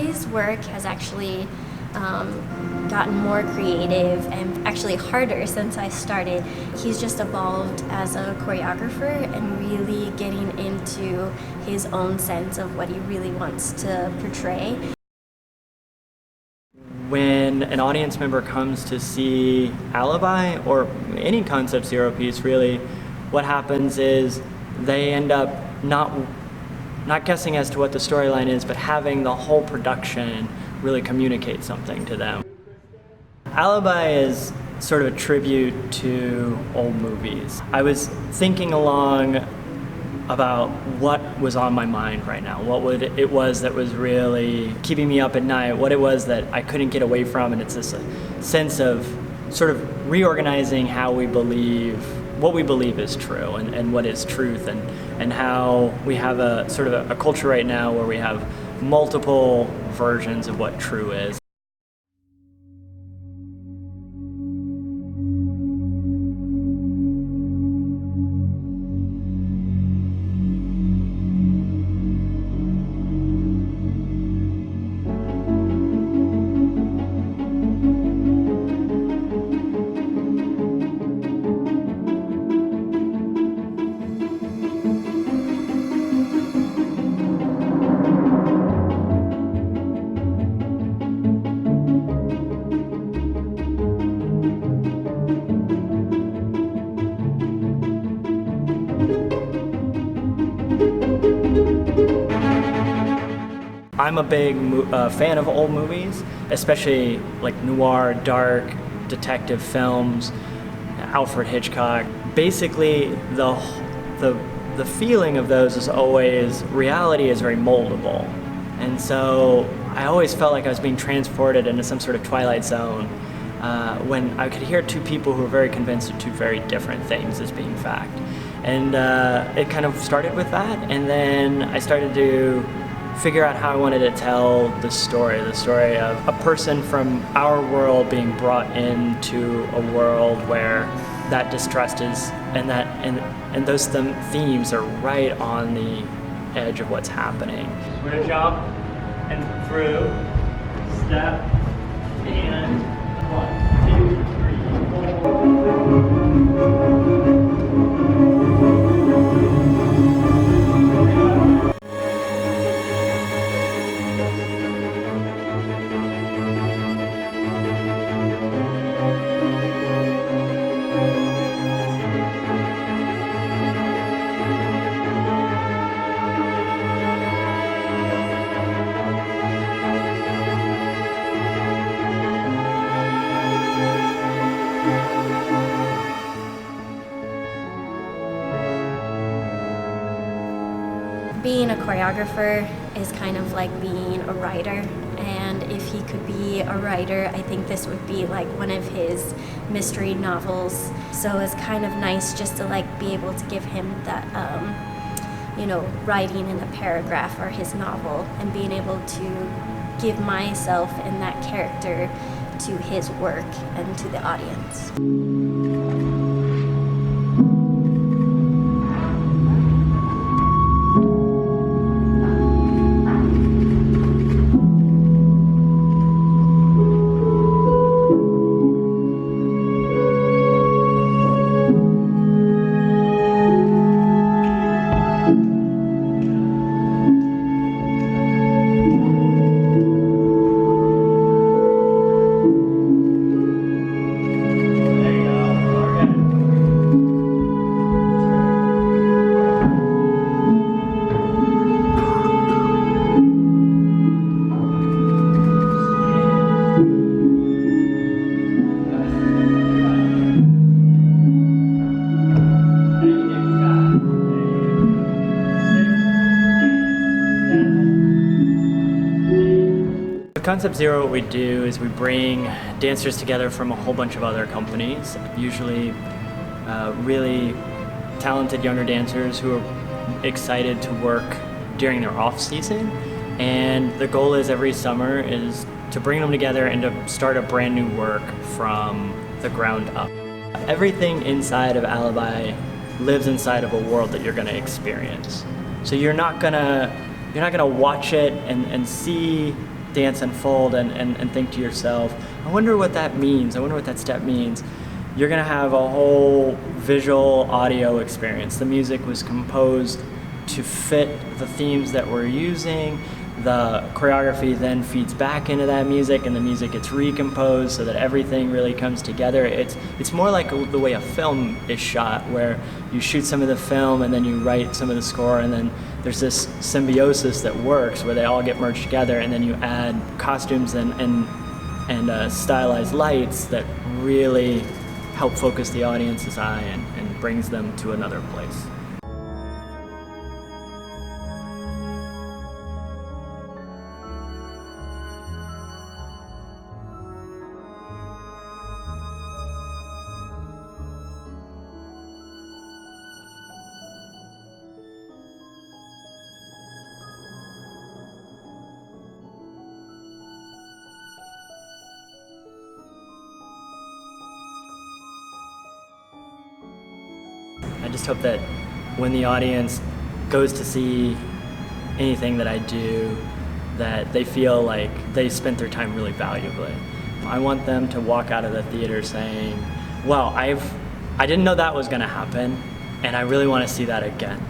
his work has actually gotten more creative and actually harder since I started. He's just evolved as a choreographer and really getting into his own sense of what he really wants to portray. When an audience member comes to see Alibi, or any Concept Zero piece really, what happens is they end up not guessing as to what the storyline is, but having the whole production really communicate something to them. Alibi is sort of a tribute to old movies. I was thinking along about what was on my mind right now, what it was that was really keeping me up at night, what it was that I couldn't get away from, and it's this sense of sort of reorganizing how we believe, what we believe is true and what is truth, and how we have a sort of a culture right now where we have multiple versions of what true is. I'm a big fan of old movies, especially like noir, dark, detective films, Alfred Hitchcock. Basically, the feeling of those is always, reality is very moldable. And so I always felt like I was being transported into some sort of Twilight Zone when I could hear two people who were very convinced of two very different things as being fact. And it kind of started with that, and then I started to figure out how I wanted to tell the story of a person from our world being brought into a world where that distrust is, and those themes are right on the edge of what's happening. We're gonna jump and through, step, and 1, 2, 3, 4. Being a choreographer is kind of like being a writer, and if he could be a writer, I think this would be like one of his mystery novels. So it's kind of nice just to like be able to give him that, writing in a paragraph or his novel, and being able to give myself and that character to his work and to the audience. Concept Zero, what we do is we bring dancers together from a whole bunch of other companies, usually really talented younger dancers who are excited to work during their off season. And the goal is every summer is to bring them together and to start a brand new work from the ground up. Everything inside of Alibi lives inside of a world that you're going to experience. So you're not gonna watch it and see dance unfold and think to yourself, I wonder what that means, I wonder what that step means, you're gonna have a whole visual audio experience. The music was composed to fit the themes that we're using. The choreography then feeds back into that music, and the music gets recomposed so that everything really comes together. It's more like the way a film is shot, where you shoot some of the film and then you write some of the score, and then there's this symbiosis that works where they all get merged together, and then you add costumes and stylized lights that really help focus the audience's eye and brings them to another place. I just hope that when the audience goes to see anything that I do, that they feel like they spent their time really valuably. I want them to walk out of the theater saying, wow, I didn't know that was gonna happen, and I really wanna see that again.